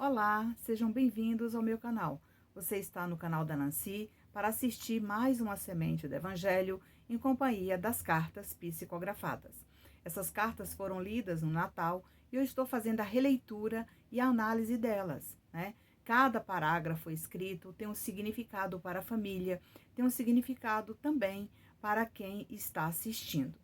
Olá, sejam bem-vindos ao meu canal. Você está no canal da Nancy para assistir mais uma semente do Evangelho em companhia das cartas psicografadas. Essas cartas foram lidas no Natal e eu estou fazendo a releitura e a análise delas, né? Cada parágrafo escrito tem um significado para a família, tem um significado também para quem está assistindo.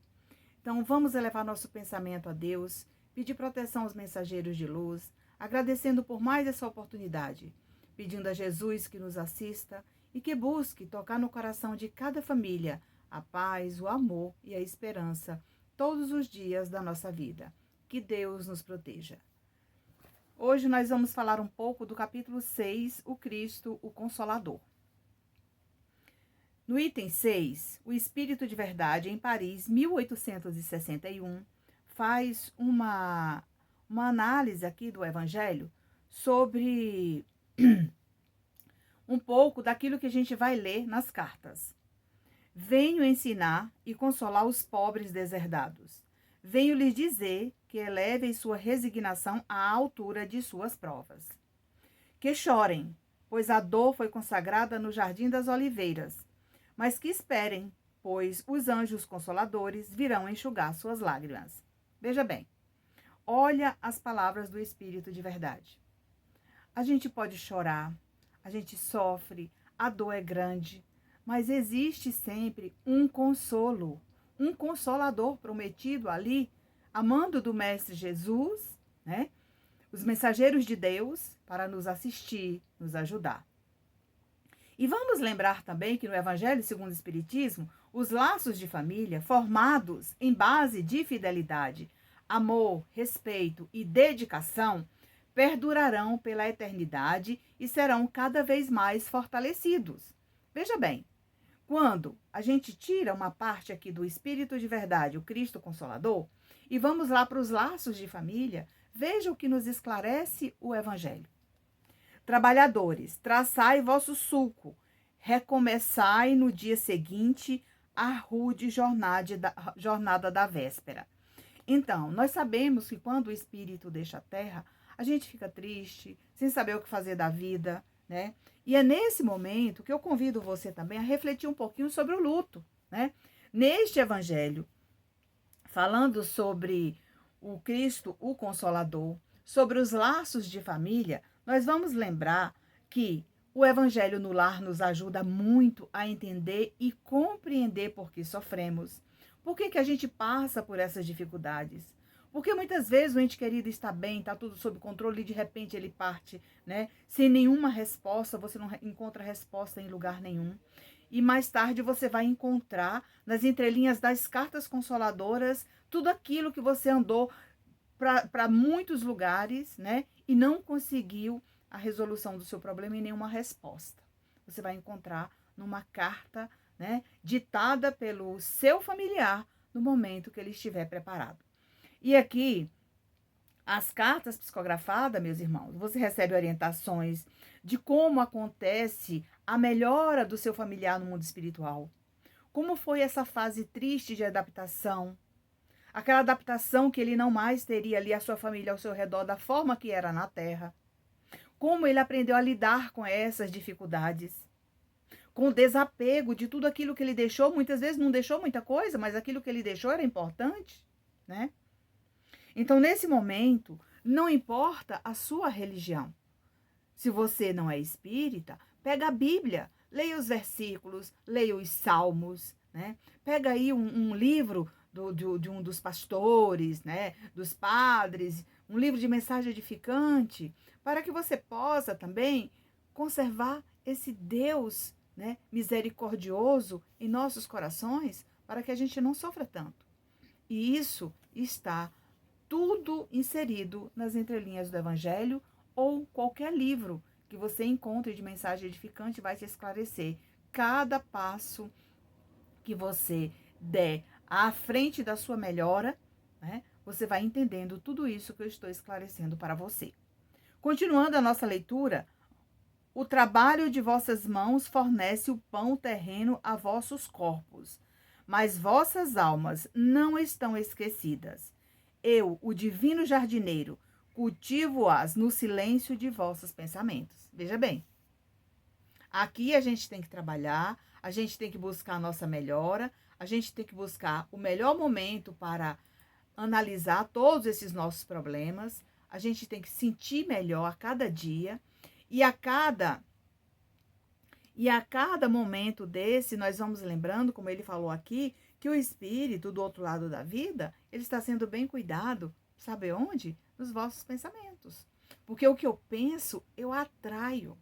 Então, vamos elevar nosso pensamento a Deus, pedir proteção aos mensageiros de luz, agradecendo por mais essa oportunidade, pedindo a Jesus que nos assista e que busque tocar no coração de cada família a paz, o amor e a esperança todos os dias da nossa vida. Que Deus nos proteja. Hoje nós vamos falar um pouco do capítulo 6, o Cristo, o Consolador. No item 6, o Espírito de Verdade em Paris, 1861, faz uma análise aqui do Evangelho sobre um pouco daquilo que a gente vai ler nas cartas. Venho ensinar e consolar os pobres deserdados. Venho lhes dizer que elevem sua resignação à altura de suas provas. Que chorem, pois a dor foi consagrada no Jardim das Oliveiras, mas que esperem, pois os anjos consoladores virão enxugar suas lágrimas. Veja bem, olha as palavras do Espírito de Verdade. A gente pode chorar, a gente sofre, a dor é grande, mas existe sempre um consolo, um consolador prometido ali, amando do Mestre Jesus, né? Os mensageiros de Deus para nos assistir, nos ajudar. E vamos lembrar também que no Evangelho segundo o Espiritismo, os laços de família formados em base de fidelidade, amor, respeito e dedicação perdurarão pela eternidade e serão cada vez mais fortalecidos. Veja bem, quando a gente tira uma parte aqui do Espírito de Verdade, o Cristo Consolador, e vamos lá para os laços de família, veja o que nos esclarece o Evangelho. Trabalhadores, traçai vosso sulco, recomeçai no dia seguinte a rude jornada da véspera. Então, nós sabemos que quando o espírito deixa a terra, a gente fica triste, sem saber o que fazer da vida, né? E é nesse momento que eu convido você também a refletir um pouquinho sobre o luto, né? Neste evangelho, falando sobre o Cristo, o Consolador, sobre os laços de família, nós vamos lembrar que o Evangelho no lar nos ajuda muito a entender e compreender por que sofremos. Por que a gente passa por essas dificuldades? Porque muitas vezes o ente querido está bem, está tudo sob controle e de repente ele parte, né? Sem nenhuma resposta, você não encontra resposta em lugar nenhum. E mais tarde você vai encontrar nas entrelinhas das cartas consoladoras tudo aquilo que você andou para muitos lugares, né? E não conseguiu a resolução do seu problema e nenhuma resposta. Você vai encontrar numa carta, né, ditada pelo seu familiar no momento que ele estiver preparado. E aqui, as cartas psicografadas, meus irmãos, você recebe orientações de como acontece a melhora do seu familiar no mundo espiritual. Como foi essa fase triste de adaptação, aquela adaptação que ele não mais teria ali a sua família ao seu redor da forma que era na Terra. Como ele aprendeu a lidar com essas dificuldades. Com o desapego de tudo aquilo que ele deixou. Muitas vezes não deixou muita coisa, mas aquilo que ele deixou era importante, né? Então, nesse momento, não importa a sua religião. Se você não é espírita, pega a Bíblia, leia os versículos, leia os salmos, né? Pega aí um livro de um dos pastores, né, dos padres, um livro de mensagem edificante, para que você possa também conservar esse Deus, né, misericordioso em nossos corações, para que a gente não sofra tanto. E isso está tudo inserido nas entrelinhas do Evangelho ou qualquer livro que você encontre de mensagem edificante vai te esclarecer cada passo que você der à frente da sua melhora, né? Você vai entendendo tudo isso que eu estou esclarecendo para você. Continuando a nossa leitura, o trabalho de vossas mãos fornece o pão terreno a vossos corpos, mas vossas almas não estão esquecidas. Eu, o divino jardineiro, cultivo-as no silêncio de vossos pensamentos. Veja bem, aqui a gente tem que trabalhar, a gente tem que buscar a nossa melhora, a gente tem que buscar o melhor momento para analisar todos esses nossos problemas, a gente tem que sentir melhor a cada dia, e a cada momento desse, nós vamos lembrando, como ele falou aqui, que o espírito do outro lado da vida, ele está sendo bem cuidado, sabe onde? Nos vossos pensamentos. Porque o que eu penso, eu atraio.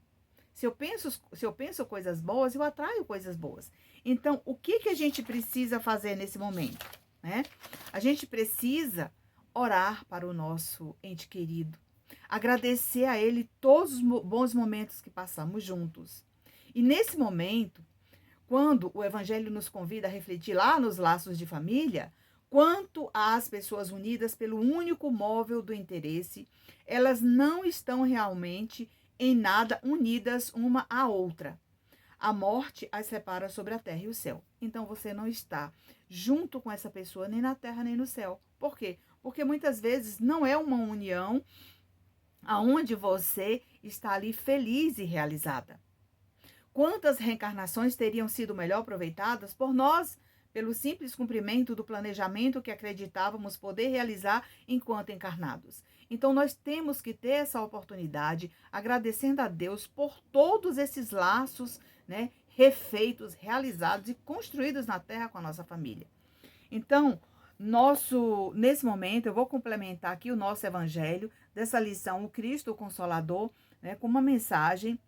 Se eu penso coisas boas, eu atraio coisas boas. Então, o que a gente precisa fazer nesse momento, né? A gente precisa orar para o nosso ente querido, agradecer a ele todos os bons momentos que passamos juntos. E nesse momento, quando o Evangelho nos convida a refletir lá nos laços de família, quanto às pessoas unidas pelo único móvel do interesse, elas não estão realmente em nada unidas uma à outra. A morte as separa sobre a terra e o céu. Então você não está junto com essa pessoa nem na terra nem no céu. Por quê? Porque muitas vezes não é uma união aonde você está ali feliz e realizada. Quantas reencarnações teriam sido melhor aproveitadas por nós, pelo simples cumprimento do planejamento que acreditávamos poder realizar enquanto encarnados? Então, nós temos que ter essa oportunidade, agradecendo a Deus por todos esses laços, né, refeitos, realizados e construídos na Terra com a nossa família. Então, nesse momento, eu vou complementar aqui o nosso evangelho, dessa lição, o Cristo o Consolador, né, com uma mensagem,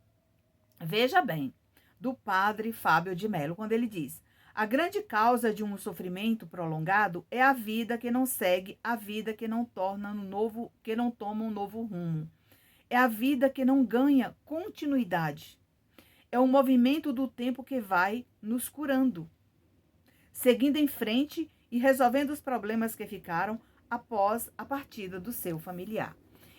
veja bem, do padre Fábio de Mello, quando ele diz: a grande causa de um sofrimento prolongado é a vida que não segue, a vida que não toma um novo rumo. É a vida que não ganha continuidade. É o movimento do tempo que vai nos curando, seguindo em frente e resolvendo os problemas que ficaram após a partida do seu familiar.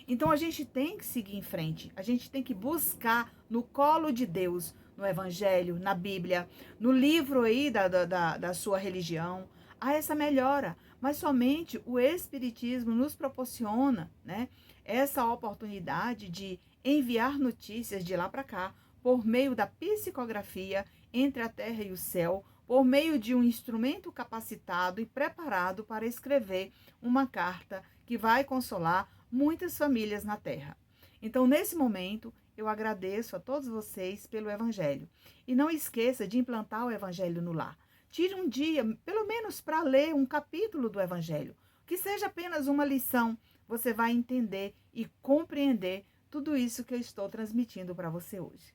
Então a gente tem que seguir em frente, a gente tem que buscar no colo de Deus, no Evangelho, na Bíblia, no livro aí da sua religião, a essa melhora. Mas somente o Espiritismo nos proporciona, né, essa oportunidade de enviar notícias de lá para cá, por meio da psicografia entre a terra e o céu, por meio de um instrumento capacitado e preparado para escrever uma carta que vai consolar muitas famílias na Terra. Então, nesse momento, eu agradeço a todos vocês pelo Evangelho. E não esqueça de implantar o Evangelho no lar. Tire um dia, pelo menos para ler um capítulo do Evangelho. Que seja apenas uma lição, você vai entender e compreender tudo isso que eu estou transmitindo para você hoje.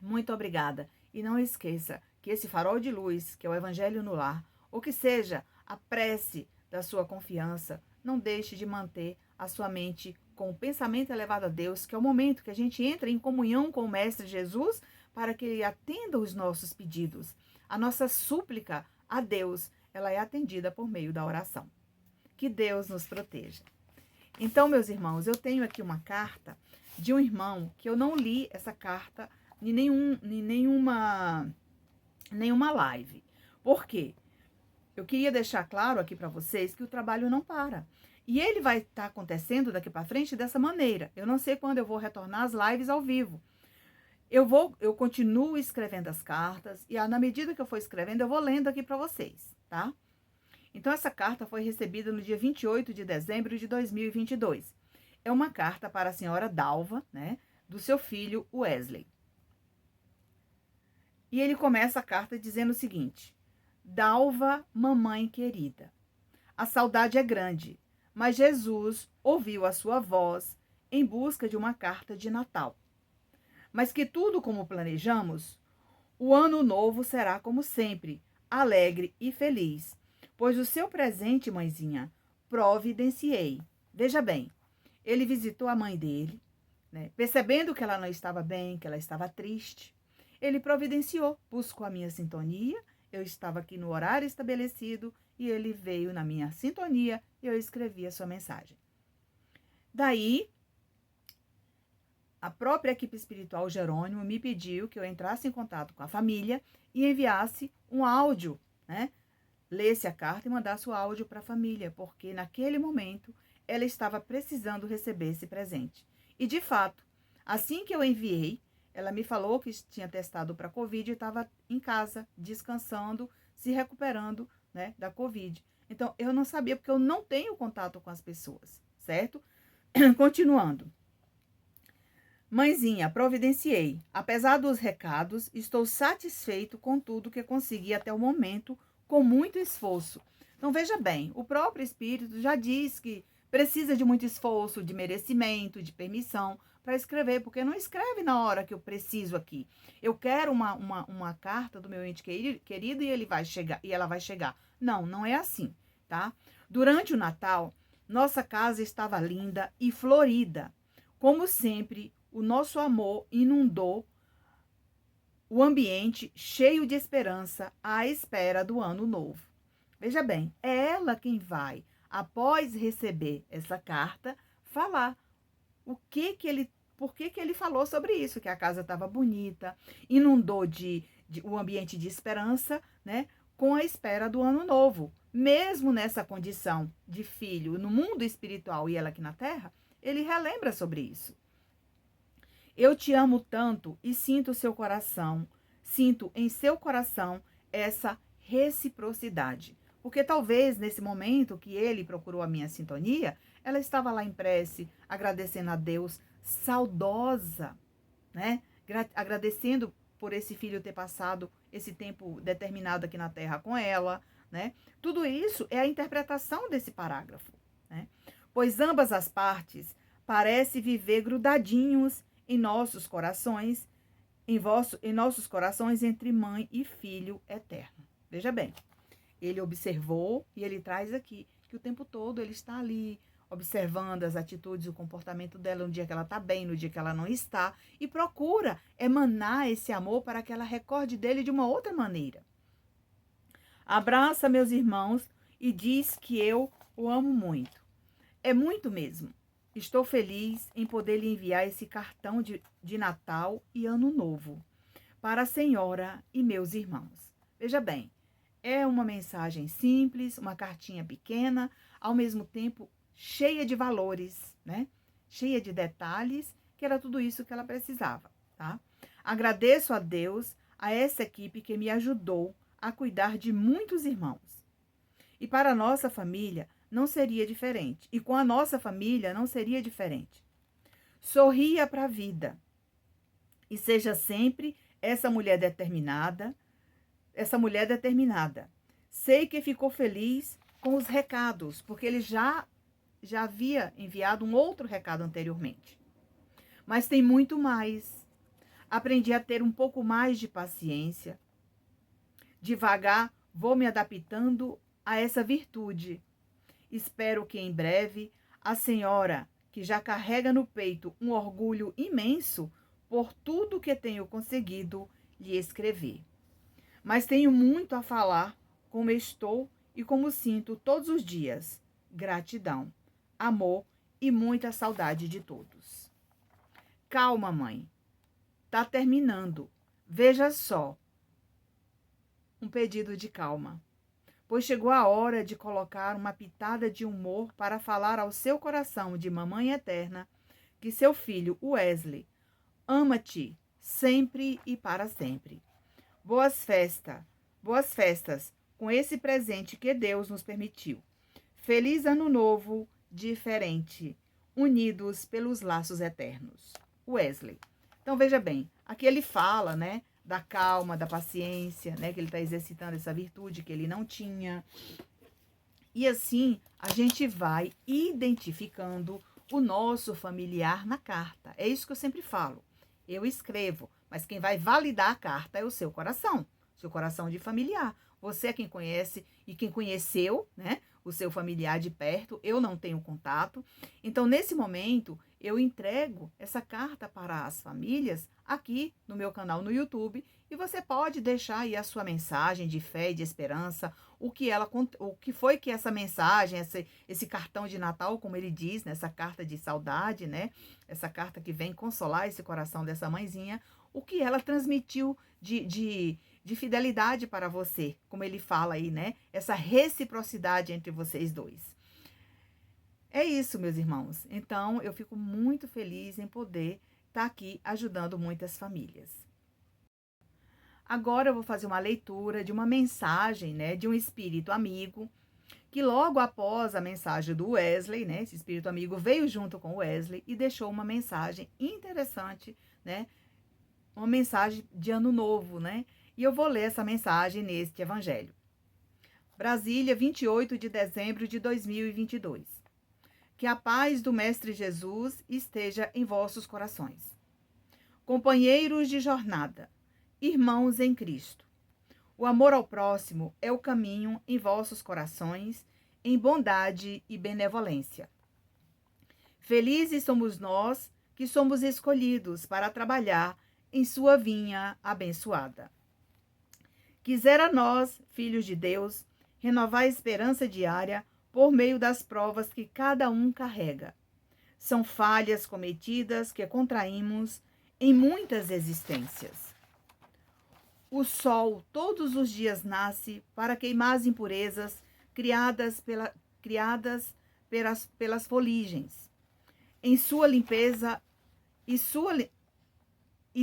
Muito obrigada. E não esqueça que esse farol de luz, que é o Evangelho no lar, ou que seja a prece da sua confiança, não deixe de manter a sua mente com o pensamento elevado a Deus, que é o momento que a gente entra em comunhão com o Mestre Jesus para que Ele atenda os nossos pedidos. A nossa súplica a Deus, ela é atendida por meio da oração. Que Deus nos proteja. Então, meus irmãos, eu tenho aqui uma carta de um irmão que eu não li essa carta em nenhuma live. Por quê? Eu queria deixar claro aqui para vocês que o trabalho não para. E ele vai estar acontecendo daqui para frente dessa maneira. Eu não sei quando eu vou retornar às lives ao vivo. Eu continuo escrevendo as cartas e na medida que eu for escrevendo, eu vou lendo aqui para vocês, tá? Então, essa carta foi recebida no dia 28 de dezembro de 2022. É uma carta para a senhora Dalva, né, do seu filho Wesley. E ele começa a carta dizendo o seguinte: Dalva, mamãe querida, a saudade é grande, mas Jesus ouviu a sua voz em busca de uma carta de Natal. Mas que tudo como planejamos, o ano novo será como sempre, alegre e feliz, pois o seu presente, mãezinha, providenciei. Veja bem, ele visitou a mãe dele, né, percebendo que ela não estava bem, que ela estava triste. Ele providenciou, buscou a minha sintonia, eu estava aqui no horário estabelecido e ele veio na minha sintonia e eu escrevi a sua mensagem. Daí, a própria equipe espiritual Jerônimo me pediu que eu entrasse em contato com a família e enviasse um áudio, né? Lesse a carta e mandasse o áudio para a família, porque naquele momento ela estava precisando receber esse presente. E, de fato, assim que eu enviei, ela me falou que tinha testado para Covid e estava em casa, descansando, se recuperando, né, da Covid. Então, eu não sabia, porque eu não tenho contato com as pessoas, certo? Continuando. Mãezinha, providenciei. Apesar dos recados, estou satisfeito com tudo que consegui até o momento, com muito esforço. Então, veja bem, o próprio Espírito já diz que precisa de muito esforço, de merecimento, de permissão para escrever, porque não escreve na hora que eu preciso aqui. Eu quero uma carta do meu ente querido e ele vai chegar, e ela vai chegar. Não, não é assim, tá? Durante o Natal, nossa casa estava linda e florida. Como sempre, o nosso amor inundou o ambiente cheio de esperança à espera do ano novo. Veja bem, é ela quem vai, após receber essa carta, falar por que ele falou sobre isso, que a casa estava bonita, inundou o ambiente de esperança, né, com a espera do ano novo. Mesmo nessa condição de filho no mundo espiritual e ela aqui na terra, ele relembra sobre isso. Eu te amo tanto e sinto em seu coração essa reciprocidade. Porque talvez nesse momento que ele procurou a minha sintonia, ela estava lá em prece, agradecendo a Deus, saudosa, né? Agradecendo por esse filho ter passado esse tempo determinado aqui na terra com ela, né? Tudo isso é a interpretação desse parágrafo, né? Pois ambas as partes parecem viver grudadinhos em nossos corações, em nossos corações entre mãe e filho eterno. Veja bem, ele observou e ele traz aqui que o tempo todo ele está ali observando as atitudes e o comportamento dela no dia que ela está bem, no dia que ela não está, e procura emanar esse amor para que ela recorde dele de uma outra maneira. Abraça meus irmãos e diz que eu o amo muito. É muito mesmo. Estou feliz em poder lhe enviar esse cartão de Natal e Ano Novo para a senhora e meus irmãos. Veja bem, é uma mensagem simples, uma cartinha pequena, ao mesmo tempo cheia de valores, né? Cheia de detalhes, que era tudo isso que ela precisava, tá? Agradeço a Deus, a essa equipe que me ajudou a cuidar de muitos irmãos. E para a nossa família, não seria diferente. E com a nossa família não seria diferente. Sorria para a vida. E seja sempre essa mulher determinada. Sei que ficou feliz com os recados, porque ele já havia enviado um outro recado anteriormente. Mas tem muito mais. Aprendi a ter um pouco mais de paciência. Devagar vou me adaptando a essa virtude. Espero que em breve a senhora, que já carrega no peito um orgulho imenso por tudo que tenho conseguido lhe escrever. Mas tenho muito a falar, como estou e como sinto todos os dias. Gratidão, amor e muita saudade de todos. Calma, mãe. Tá terminando. Veja só. Um pedido de calma. Pois chegou a hora de colocar uma pitada de humor para falar ao seu coração de mamãe eterna que seu filho, Wesley, ama-te sempre e para sempre. Boas festas com esse presente que Deus nos permitiu. Feliz ano novo, diferente, unidos pelos laços eternos. Wesley. Então veja bem, aqui ele fala, né, da calma, da paciência, né? Que ele está exercitando essa virtude que ele não tinha. E assim, a gente vai identificando o nosso familiar na carta. É isso que eu sempre falo. Eu escrevo, mas quem vai validar a carta é o seu coração de familiar. Você é quem conhece e quem conheceu, né, o seu familiar de perto. Eu não tenho contato. Então, nesse momento, eu entrego essa carta para as famílias aqui no meu canal no YouTube e você pode deixar aí a sua mensagem de fé e de esperança, o que foi que essa mensagem, esse cartão de Natal, como ele diz, né, essa carta de saudade, né, essa carta que vem consolar esse coração dessa mãezinha, o que ela transmitiu de fidelidade para você, como ele fala aí, né, essa reciprocidade entre vocês dois. É isso, meus irmãos. Então, eu fico muito feliz em poder estar aqui ajudando muitas famílias. Agora eu vou fazer uma leitura de uma mensagem, né, de um espírito amigo, que logo após a mensagem do Wesley, né, esse espírito amigo veio junto com o Wesley e deixou uma mensagem interessante, né, uma mensagem de ano novo, né? E eu vou ler essa mensagem neste evangelho. Brasília, 28 de dezembro de 2022. Que a paz do Mestre Jesus esteja em vossos corações. Companheiros de jornada, irmãos em Cristo, o amor ao próximo é o caminho em vossos corações, em bondade e benevolência. Felizes somos nós que somos escolhidos para trabalhar em sua vinha abençoada. Quisera nós, filhos de Deus, renovar a esperança diária por meio das provas que cada um carrega. São falhas cometidas que contraímos em muitas existências. O sol todos os dias nasce para queimar as impurezas criadas pelas foligens. Em sua limpeza e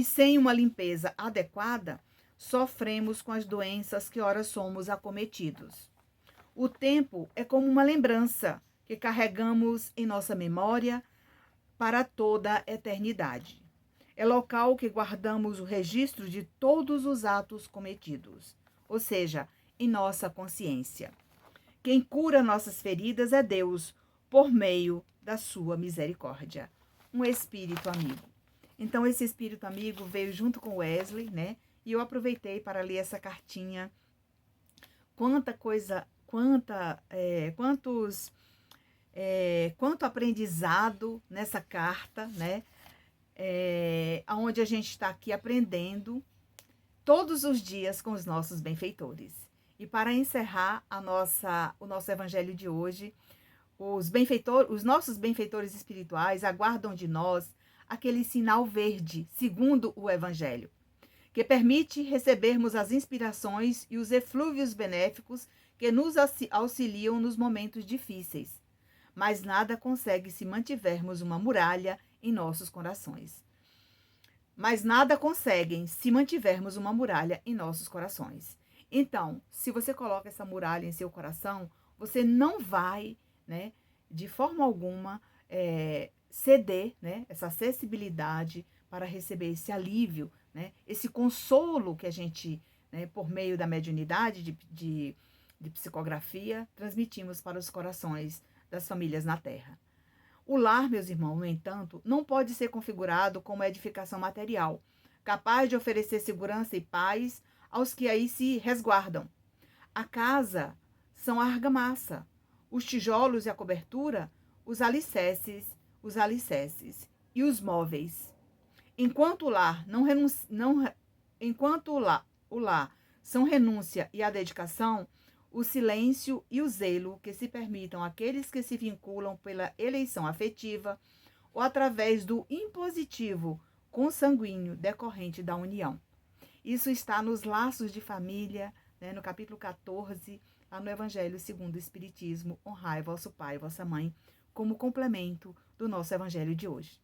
sem uma limpeza adequada, sofremos com as doenças que ora somos acometidos. O tempo é como uma lembrança que carregamos em nossa memória para toda a eternidade. É local que guardamos o registro de todos os atos cometidos, ou seja, em nossa consciência. Quem cura nossas feridas é Deus, por meio da sua misericórdia. Um espírito amigo. Então, esse espírito amigo veio junto com Wesley, né? E eu aproveitei para ler essa cartinha. Quanto aprendizado nessa carta, né? Onde a gente está aqui aprendendo todos os dias com os nossos benfeitores. E para encerrar o nosso evangelho de hoje, os nossos benfeitores espirituais aguardam de nós aquele sinal verde, segundo o evangelho, que permite recebermos as inspirações e os eflúvios benéficos que nos auxiliam nos momentos difíceis. Mas nada consegue se mantivermos uma muralha em nossos corações. Então, se você coloca essa muralha em seu coração, você não vai, né, de forma alguma, ceder, né, essa acessibilidade para receber esse alívio, né, esse consolo que a gente, né, por meio da mediunidade, de psicografia, transmitimos para os corações das famílias na Terra. O lar, meus irmãos, no entanto, não pode ser configurado como edificação material, capaz de oferecer segurança e paz aos que aí se resguardam. A casa são a argamassa, os tijolos e a cobertura, os alicerces e os móveis. Enquanto o lar são renúncia e a dedicação, o silêncio e o zelo que se permitam àqueles que se vinculam pela eleição afetiva ou através do impositivo consanguíneo decorrente da união. Isso está nos Laços de Família, né, no capítulo 14, lá no Evangelho segundo o Espiritismo, honrai vosso pai e vossa mãe, como complemento do nosso Evangelho de hoje.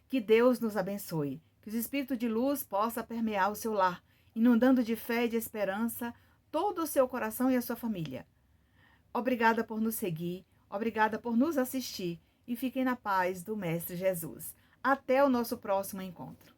Que Deus nos abençoe, que o Espírito de luz possa permear o seu lar, inundando de fé e de esperança todo o seu coração e a sua família. Obrigada por nos seguir, obrigada por nos assistir e fiquem na paz do Mestre Jesus. Até o nosso próximo encontro.